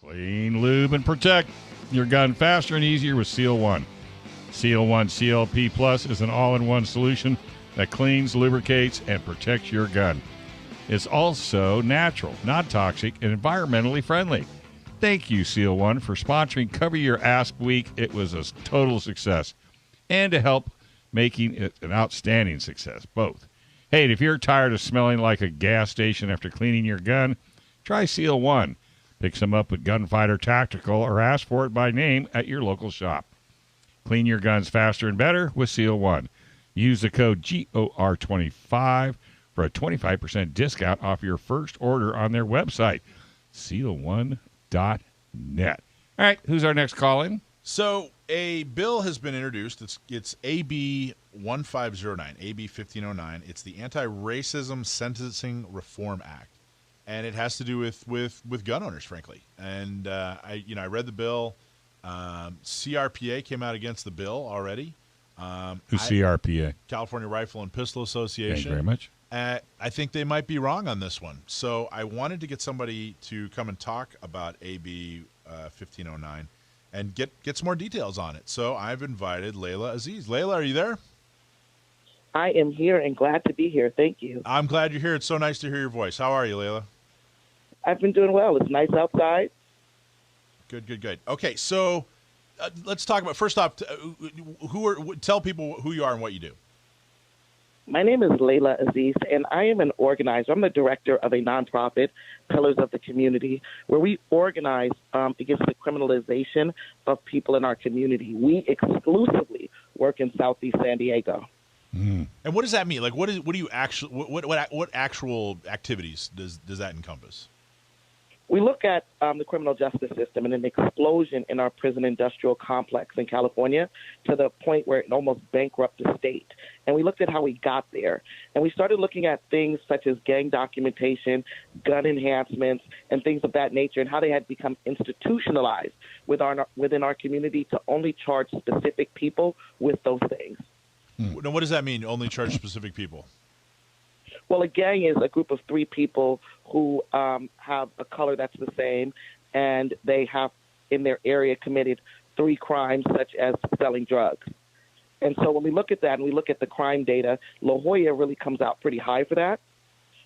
Clean, lube, and protect your gun faster and easier with Seal One. Seal One CLP Plus is an all-in-one solution that cleans, lubricates, and protects your gun. It's also natural, not toxic, and environmentally friendly. Thank you, Seal One, for sponsoring Cover Your Ass Week. It was a total success. And to help making it an outstanding success, both. Hey, and if you're tired of smelling like a gas station after cleaning your gun, try Seal One. Pick some up at Gunfighter Tactical or ask for it by name at your local shop. Clean your guns faster and better with Seal One. Use the code GOR25 for a 25% discount off your first order on their website, seal1.net. All right, who's our next call-in? So a bill has been introduced. It's AB 1509, AB 1509. It's the Anti-Racism Sentencing Reform Act, and it has to do with gun owners, frankly. And I read the bill. CRPA came out against the bill already. Who's CRPA? California Rifle and Pistol Association. Thank you very much. I think they might be wrong on this one. So I wanted to get somebody to come and talk about AB 1509 and get some more details on it. So I've invited Leila Aziz. Leila, are you there? I am here and glad to be here. Thank you. I'm glad you're here. It's so nice to hear your voice. How are you, Leila? I've been doing well. It's nice outside. Good. Okay, so let's talk about, first off, tell people who you are and what you do. My name is Leila Aziz, and I am an organizer. I'm the director of a nonprofit, Pillars of the Community, where we organize against the criminalization of people in our community. We exclusively work in Southeast San Diego. Mm. And what does that mean? Like, what do you actually? What actual activities does that encompass? We look at the criminal justice system and an explosion in our prison industrial complex in California to the point where it almost bankrupted the state. And we looked at how we got there. And we started looking at things such as gang documentation, gun enhancements, and things of that nature, and how they had become institutionalized within our community to only charge specific people with those things. Now, what does that mean, only charge specific people? Well, a gang is a group of three people who have a color that's the same, and they have in their area committed three crimes, such as selling drugs. And so when we look at that and we look at the crime data, La Jolla really comes out pretty high for that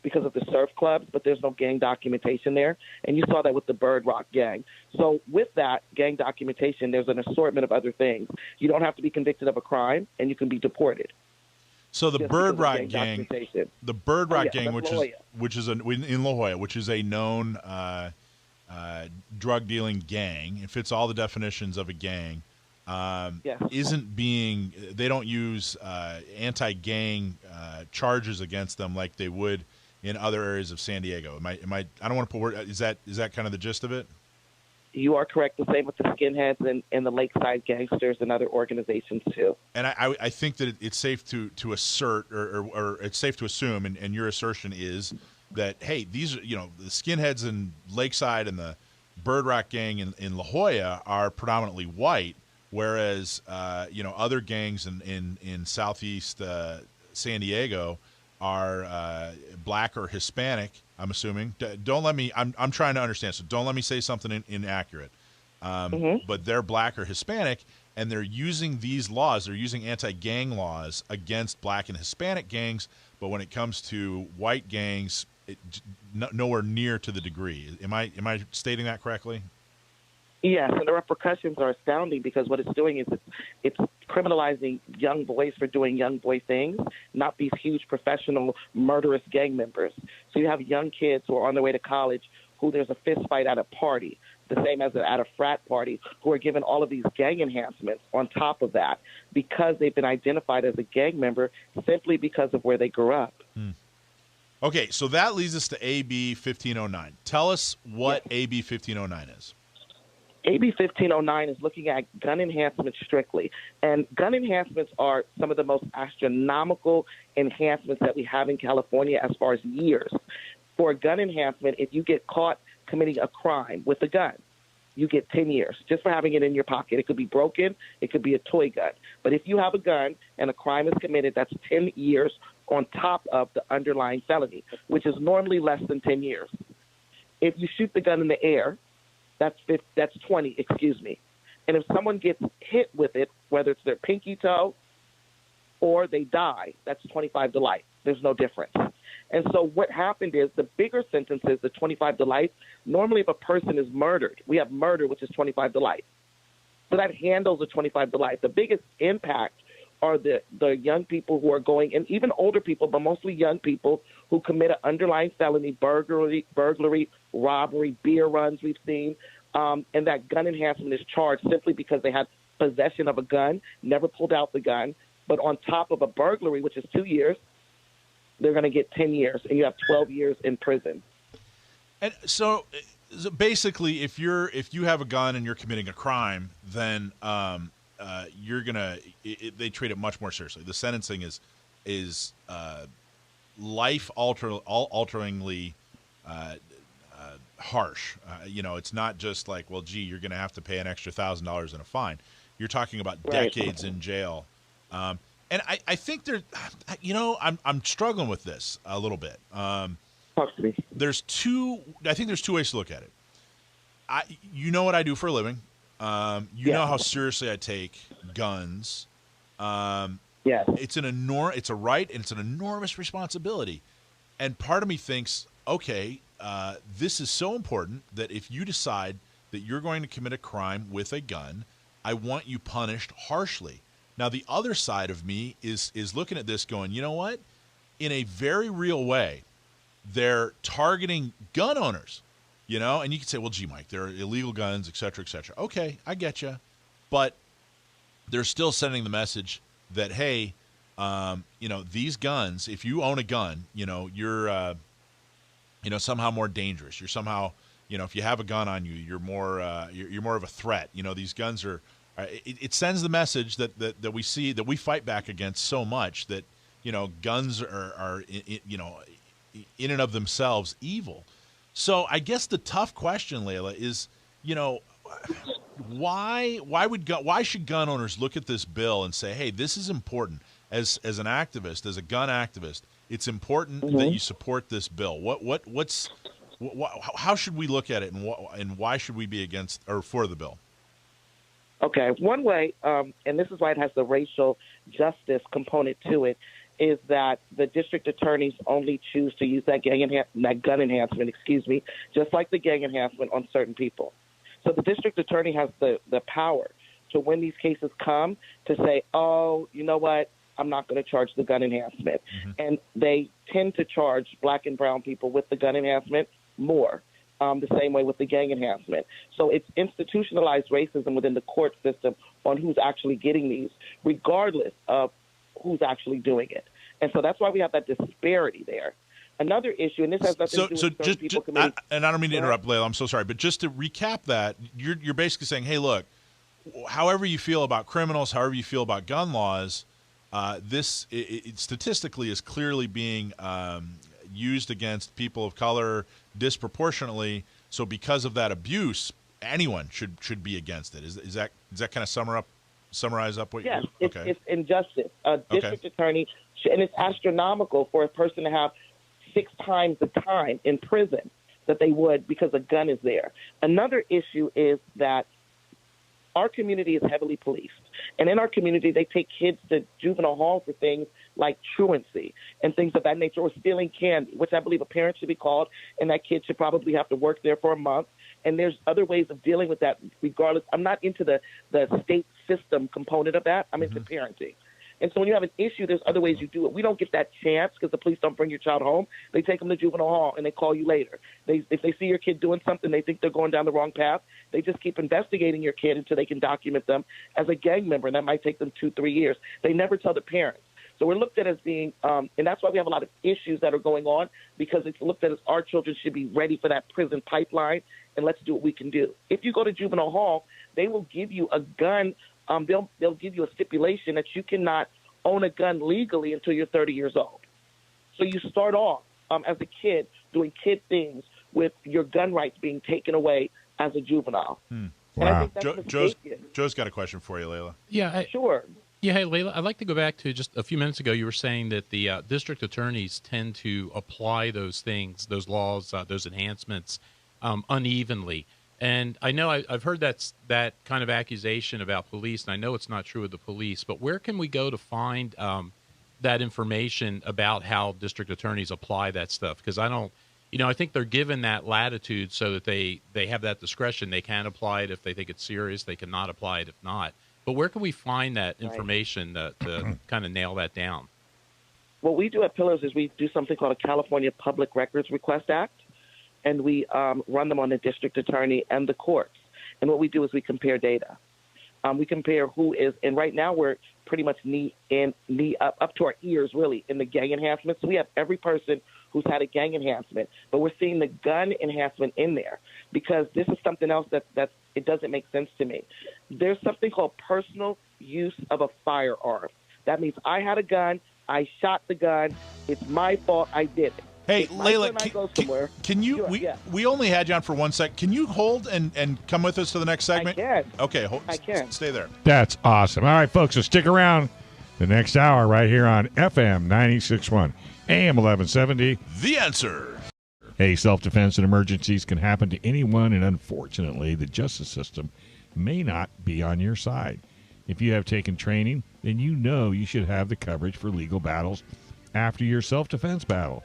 because of the surf clubs, but there's no gang documentation there. And you saw that with the Bird Rock gang. So with that gang documentation, there's an assortment of other things. You don't have to be convicted of a crime, and you can be deported. So the Bird Rock gang, which is in La Jolla, which is a known drug dealing gang, it fits all the definitions of a gang. They don't use anti-gang charges against them like they would in other areas of San Diego. I don't want to put word. Is that kind of the gist of it? You are correct. The same with the skinheads and the Lakeside gangsters and other organizations too. And I think that it's safe to assert, or it's safe to assume, and your assertion is that, hey, these are, the skinheads in Lakeside and the Bird Rock gang in La Jolla are predominantly white, whereas other gangs in Southeast San Diego are black or Hispanic. I'm assuming. Don't let me. I'm trying to understand. So don't let me say something inaccurate. But they're black or Hispanic, and they're using these laws. They're using anti-gang laws against black and Hispanic gangs. But when it comes to white gangs, nowhere near to the degree. Am I stating that correctly? Yes, and the repercussions are astounding because what it's doing is it's criminalizing young boys for doing young boy things, not these huge professional murderous gang members. So you have young kids who are on their way to college who there's a fist fight at a party, the same as at a frat party, who are given all of these gang enhancements on top of that because they've been identified as a gang member simply because of where they grew up. Okay, so that leads us to AB 1509. Tell us what AB 1509 is. AB 1509 is looking at gun enhancements strictly. And gun enhancements are some of the most astronomical enhancements that we have in California as far as years. For a gun enhancement, if you get caught committing a crime with a gun, you get 10 years just for having it in your pocket. It could be broken. It could be a toy gun. But if you have a gun and a crime is committed, that's 10 years on top of the underlying felony, which is normally less than 10 years. If you shoot the gun in the air, that's 20, excuse me. And if someone gets hit with it, whether it's their pinky toe or they die, that's 25 to life. There's no difference. And so what happened is the bigger sentences, the 25 to life, normally if a person is murdered, we have murder, which is 25 to life. So that handles the 25 to life. The biggest impact are the young people who are going, and even older people, but mostly young people who commit an underlying felony, burglary, robbery, beer runs we've seen, and that gun enhancement is charged simply because they had possession of a gun, never pulled out the gun, but on top of a burglary, which is 2 years, they're going to get 10 years, and you have 12 years in prison. And so basically, if you have a gun and you're committing a crime, then you're gonna they treat it much more seriously. The sentencing is life alteringly harsh. It's not just like, well, gee, you're going to have to pay an extra $1,000 in a fine. You're talking about decades in jail. And I think I'm struggling with this a little bit. Talk to me. I think there's two ways to look at it. You know what I do for a living. You know how seriously I take guns. Yes. It's a right, and it's an enormous responsibility. And part of me thinks, okay, this is so important that if you decide that you're going to commit a crime with a gun, I want you punished harshly. Now, the other side of me is looking at this going, you know what? In a very real way, they're targeting gun owners, and you can say, well, gee, Mike, they're illegal guns, et cetera, et cetera. Okay, I get you. But they're still sending the message that, hey, these guns, if you own a gun, you're, somehow more dangerous. You're somehow, if you have a gun on you, you're more of a threat. These guns are, it sends the message that we see, that we fight back against so much, that, guns are in and of themselves evil. So I guess the tough question, Leila, is, why should gun owners look at this bill and say, hey, this is important as an activist, as a gun activist, it's important that you support this bill. How should we look at it, and why should we be against or for the bill? Okay, one way, and this is why it has the racial justice component to it, is that the district attorneys only choose to use that gun enhancement, just like the gang enhancement on certain people. So the district attorney has the power to, when these cases come, to say, oh, you know what, I'm not going to charge the gun enhancement. And they tend to charge black and brown people with the gun enhancement more, the same way with the gang enhancement. So it's institutionalized racism within the court system on who's actually getting these, regardless of who's actually doing it. And so that's why we have that disparity there. Another issue, and this has nothing to do with certain people committing. And I don't mean to interrupt, Leila, I'm so sorry, but just to recap that, you're basically saying, hey, look, however you feel about criminals, however you feel about gun laws, this statistically is clearly being used against people of color disproportionately. So because of that abuse, anyone should be against it. Is that kind of summarize up what? Yes, okay. It's injustice. A district attorney, and it's astronomical for a person to have 6 times the time in prison that they would because a gun is there. Another issue is that our community is heavily policed. And in our community, they take kids to juvenile hall for things like truancy and things of that nature, or stealing candy, which I believe a parent should be called, and that kid should probably have to work there for a month. And there's other ways of dealing with that regardless. I'm not into the state system component of that. I'm into parenting. And so when you have an issue, there's other ways you do it. We don't get that chance because the police don't bring your child home. They take them to juvenile hall, and they call you later. If they see your kid doing something, they think they're going down the wrong path. They just keep investigating your kid until they can document them as a gang member, and that might take them 2-3 years. They never tell the parents. So we're looked at as being, and that's why we have a lot of issues that are going on, because it's looked at as our children should be ready for that prison pipeline, and let's do what we can do. If you go to juvenile hall, they will give you a gun. They'll give you a stipulation that you cannot own a gun legally until you're 30 years old. So you start off as a kid doing kid things with your gun rights being taken away as a juvenile. Wow. And I think that's Joe's got a question for you, Leila. Yeah, sure. Yeah, hey, Leila, I'd like to go back to just a few minutes ago. You were saying that the district attorneys tend to apply those things, those laws, those enhancements unevenly. And I know I've heard that kind of accusation about police, and I know it's not true of the police, but where can we go to find that information about how district attorneys apply that stuff? Because I don't, I think they're given that latitude so that they have that discretion. They can apply it if they think it's serious. They cannot apply it if not. But where can we find that information to kind of nail that down? What we do at Pillars is we do something called a California Public Records Request Act, and we run them on the district attorney and the courts. And what we do is we compare data. We compare who is, and right now we're pretty much knee up to our ears, really, in the gang enhancements. So we have every person who's had a gang enhancement, but we're seeing the gun enhancement in there because this is something else that it doesn't make sense to me. There's something called personal use of a firearm. That means I had a gun, I shot the gun, it's my fault, I did it. Hey, Leila, can you? Sure, we only had you on for 1 sec. Can you hold and come with us to the next segment? I can. Okay, I can. Stay there. That's awesome. All right, folks, so stick around the next hour right here on FM 96.1, AM 1170. The Answer. Hey, self-defense and emergencies can happen to anyone, and unfortunately, the justice system may not be on your side. If you have taken training, then you know you should have the coverage for legal battles after your self-defense battle.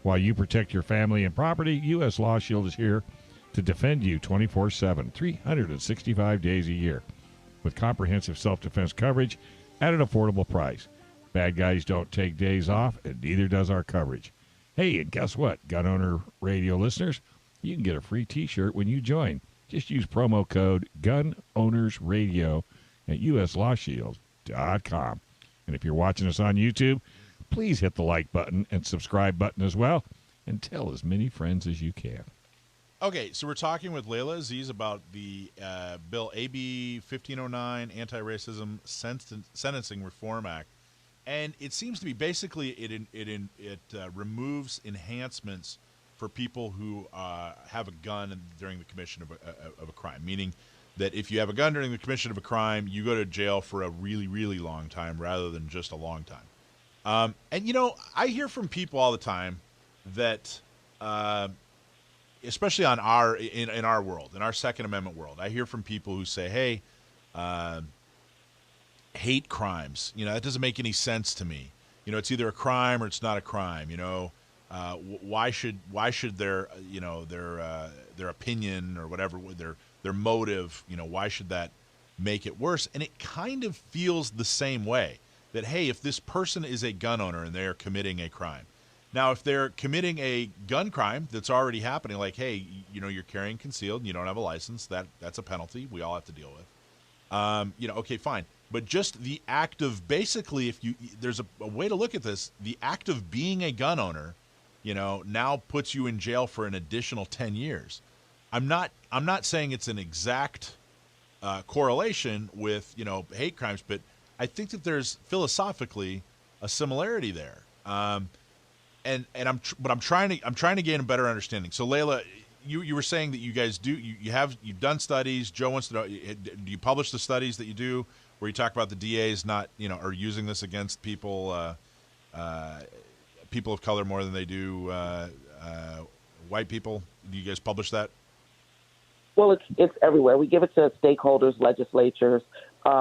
While you protect your family and property, U.S. Law Shield is here to defend you 24/7, 365 days a year, with comprehensive self-defense coverage at an affordable price. Bad guys don't take days off, and neither does our coverage. Hey, and guess what, Gun Owner Radio listeners? You can get a free T-shirt when you join. Just use promo code GUNOWNERSRADIO at uslawshield.com. And if you're watching us on YouTube, please hit the like button and subscribe button as well, and tell as many friends as you can. Okay, so we're talking with Leila Aziz about the bill AB 1509, Anti-Racism Sentencing Reform Act, and it seems to be basically it removes enhancements for people who have a gun during the commission of a crime, meaning that if you have a gun during the commission of a crime, you go to jail for a really, really long time rather than just a long time. And, I hear from people all the time that, especially on in our world, in our Second Amendment world, I hear from people who say, hey, hate crimes, that doesn't make any sense to me. It's either a crime or it's not a crime. Why should their, their opinion or whatever, their motive, why should that make it worse? And it kind of feels the same way. That, hey, if this person is a gun owner and they're committing a crime. Now, if they're committing a gun crime that's already happening, like, hey, you're carrying concealed and you don't have a license, that's a penalty we all have to deal with. Okay, fine. But just the act of basically, there's a way to look at this, the act of being a gun owner, now puts you in jail for an additional 10 years. I'm not saying it's an exact correlation with, hate crimes, but I think that there's philosophically a similarity there, I'm trying to gain a better understanding. So, Leila, you were saying that you guys you've done studies. Joe wants to know, do you publish the studies that you do where you talk about the DAs not are using this against people people of color more than they do white people? Do you guys publish that? Well, it's everywhere. We give it to stakeholders, legislatures.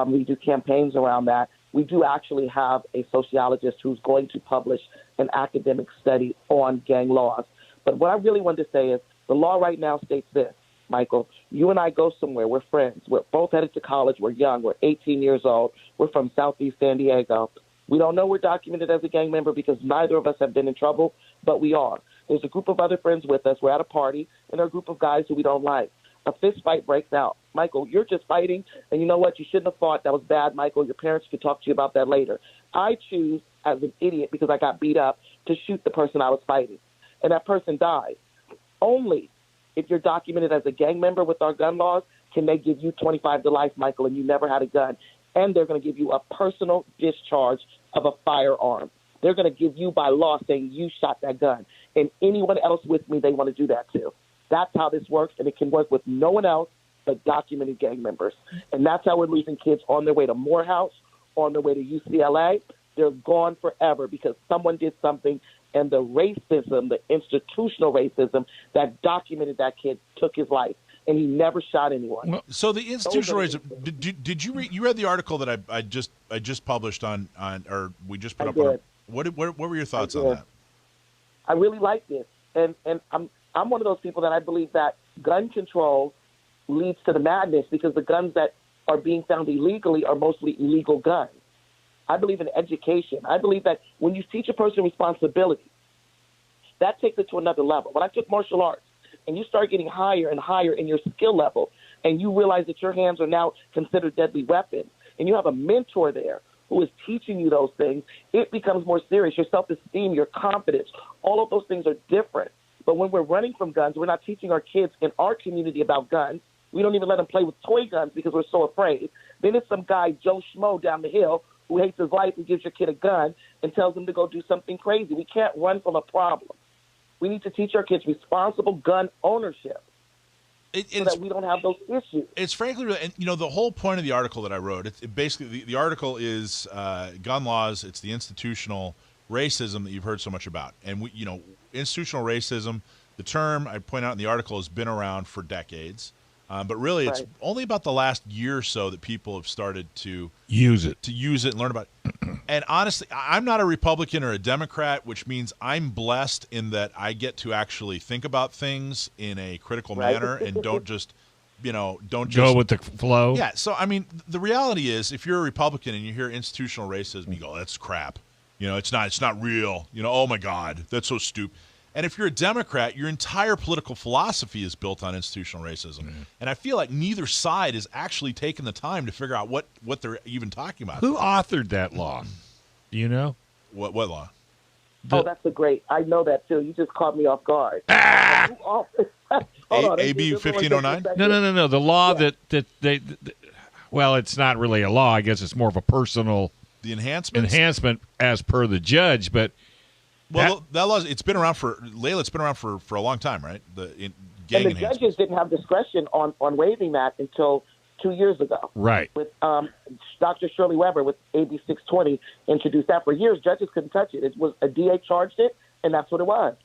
We do campaigns around that. We do actually have a sociologist who's going to publish an academic study on gang laws. But what I really wanted to say is the law right now states this, Michael. You and I go somewhere. We're friends. We're both headed to college. We're young. We're 18 years old. We're from Southeast San Diego. We don't know we're documented as a gang member because neither of us have been in trouble, but we are. There's a group of other friends with us. We're at a party, and there are a group of guys who we don't like. A fist fight breaks out. Michael, you're just fighting, and you know what? You shouldn't have fought. That was bad, Michael. Your parents could talk to you about that later. I choose, as an idiot, because I got beat up, to shoot the person I was fighting, and that person dies. Only if you're documented as a gang member with our gun laws can they give you 25 to life, Michael, and you never had a gun. And they're going to give you a personal discharge of a firearm. They're going to give you by law saying you shot that gun. And anyone else with me, they want to do that too. That's how this works, and it can work with no one else but documented gang members. And that's how we're losing kids on their way to Morehouse, on their way to UCLA. They're gone forever because someone did something, and the racism, the institutional racism that documented that kid took his life. and he never shot anyone. Well, So the institutionalized. Did you read? You read the article that I just published on or we just put I up did. on. What were your thoughts on that? I really like this, and I'm one of those people that I believe that gun control leads to the madness because the guns that are being found illegally are mostly illegal guns. I believe in education. I believe that when you teach a person responsibility, that takes it to another level. When I took martial arts and you start getting higher and higher in your skill level and you realize that your hands are now considered deadly weapons and you have a mentor there who is teaching you those things, it becomes more serious. Your self-esteem, your confidence, all of those things are different. But when we're running from guns, we're not teaching our kids in our community about guns. We don't even let them play with toy guns because we're so afraid. Then it's some guy, Joe Schmo, down the hill who hates his life and gives your kid a gun and tells him to go do something crazy. We can't run from a problem. We need to teach our kids responsible gun ownership so that we don't have those issues. It's frankly, and the whole point of the article that I wrote, it basically the article is gun laws. It's the institutional racism that you've heard so much about, and institutional racism. The term I point out in the article has been around for decades, but really it's only about the last year or so that people have started to use it and learn about it. And honestly, I'm not a Republican or a Democrat, which means I'm blessed in that I get to actually think about things in a critical manner and don't just go with the flow. Yeah. So, I mean, the reality is if you're a Republican and you hear institutional racism, you go, that's crap. It's not real. Oh my God, that's so stupid. And if you're a Democrat, your entire political philosophy is built on institutional racism. Mm-hmm. And I feel like neither side has actually taken the time to figure out what they're even talking about. Who authored that law? Do you know? What law? That's I know that too. You just caught me off guard. AB 1509? No. The law that they well, it's not really a law. I guess it's more of a personal enhancement as per the judge, but well, that law, it's been around for Leila. It's been around for a long time, right? And the judges didn't have discretion on waiving that until 2 years ago. Right. With Dr. Shirley Weber with AB 620 introduced that. For years, judges couldn't touch it. It was a DA charged it, and that's what it was.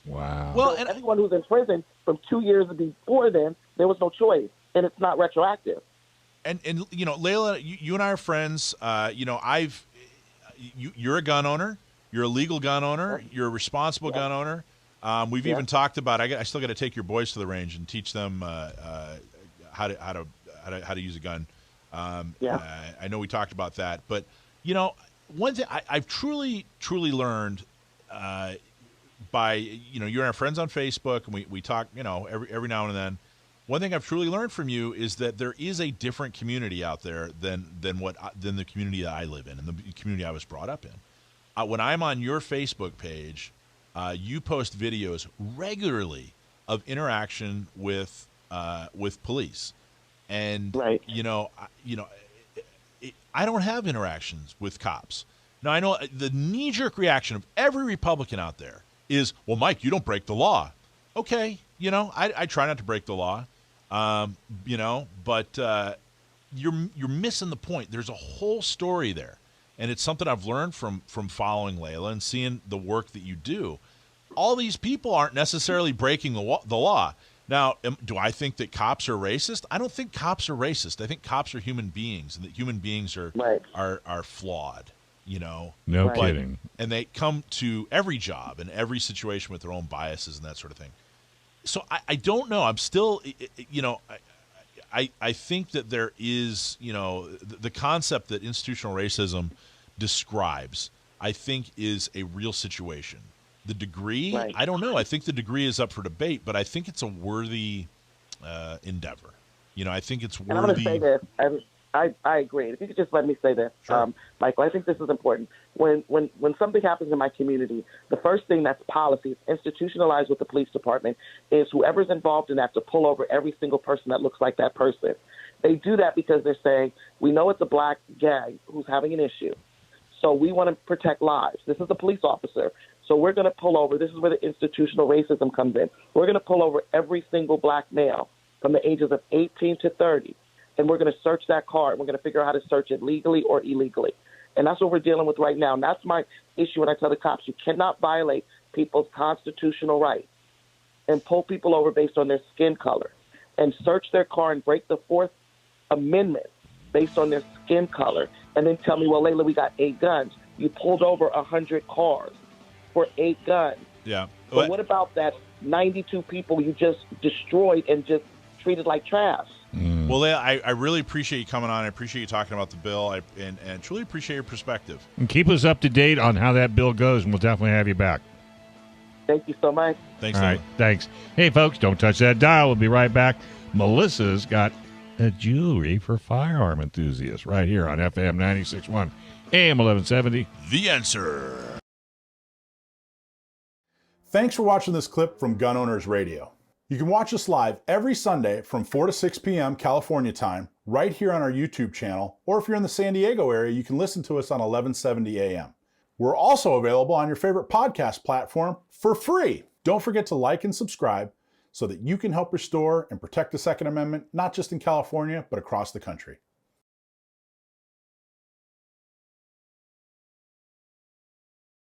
Wow. Well, and anyone who's in prison from 2 years before then, there was no choice, and it's not retroactive. And Leila, you and I are friends. You're a gun owner. You're a legal gun owner. You're a responsible gun owner. We've even talked about. I still got to take your boys to the range and teach them how to use a gun. I know we talked about that, but one thing I've truly learned by you and our friends on Facebook, and we talk every now and then. One thing I've truly learned from you is that there is a different community out there than the community that I live in and the community I was brought up in. When I'm on your Facebook page, you post videos regularly of interaction with police, and I don't have interactions with cops. Now I know the knee-jerk reaction of every Republican out there is, "Well, Mike, you don't break the law." Okay, I try not to break the law, but you're missing the point. There's a whole story there. And it's something I've learned from following Leila and seeing the work that you do. All these people aren't necessarily breaking the law. Now, do I think that cops are racist? I don't think cops are racist. I think cops are human beings, and that human beings are flawed. No kidding. And they come to every job and every situation with their own biases and that sort of thing. So I don't know. I'm still, I think that there is, the concept that institutional racism describes, I think, is a real situation. The degree, I don't know. I think the degree is up for debate, but I think it's a worthy endeavor. I think it's worthy. And I'm going to say this, and I agree. If you could just let me say this, sure. Michael, I think this is important. When something happens in my community, the first thing that's policy, institutionalized with the police department, is whoever's involved in that to pull over every single person that looks like that person. They do that because they're saying, we know it's a black gang who's having an issue, so we want to protect lives. This is a police officer, so we're going to pull over. This is where the institutional racism comes in. We're going to pull over every single black male from the ages of 18 to 30. And we're going to search that car, and we're going to figure out how to search it legally or illegally. And that's what we're dealing with right now. And that's my issue when I tell the cops, you cannot violate people's constitutional rights and pull people over based on their skin color and search their car and break the Fourth Amendment based on their skin color, and then tell me, well, Leila, we got 8 guns. You pulled over 100 cars for 8 guns. Yeah. But what about that 92 people you just destroyed and just treated like trash? Well, Leila, I really appreciate you coming on. I appreciate you talking about the bill, and truly appreciate your perspective. And keep us up to date on how that bill goes, and we'll definitely have you back. Thank you so much. Thanks, All Leila. right, thanks. Hey, folks, don't touch that dial. We'll be right back. Melissa's got a jewelry for firearm enthusiasts right here on FM 96.1, AM 1170. The Answer. Thanks for watching this clip from Gun Owners Radio. You can watch us live every Sunday from 4 to 6 p.m. California time, right here on our YouTube channel, or if you're in the San Diego area, you can listen to us on 1170 a.m. We're also available on your favorite podcast platform for free. Don't forget to like and subscribe so that you can help restore and protect the Second Amendment, not just in California, but across the country.